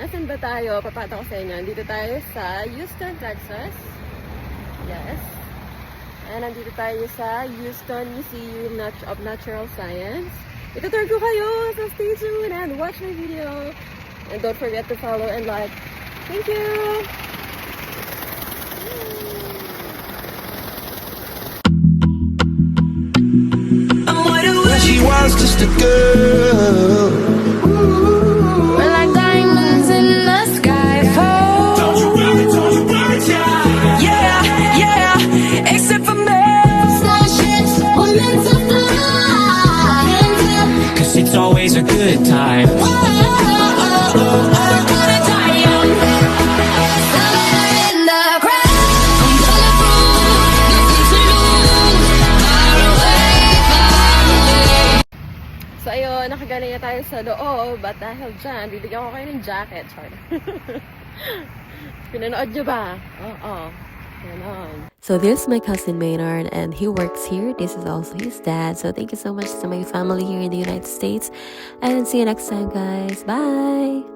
nasan ba tayo? Papata ko sa inyo. Dito tayo sa Houston, Texas. Yes. And nandito tayo sa Houston Museum of Natural Science. Itutur ko kayo, so stay tuned and watch my video. And don't forget to follow and like. Thank you! She was just a girl. We're like diamonds in the sky. Don't you worry, child. Yeah, yeah, except for me. Starships were meant to fly. 'Cause it's always a good time. So ayun, nakagaling na tayo sa loob at dahil dyan, bibigyan ko kayo ng jacket. Sorry. Pinanood nyo ba? Oo. Ganon. So this is my cousin Maynard and he works here. This is also his dad. So thank you so much to my family here in the United States. And see you next time, guys. Bye!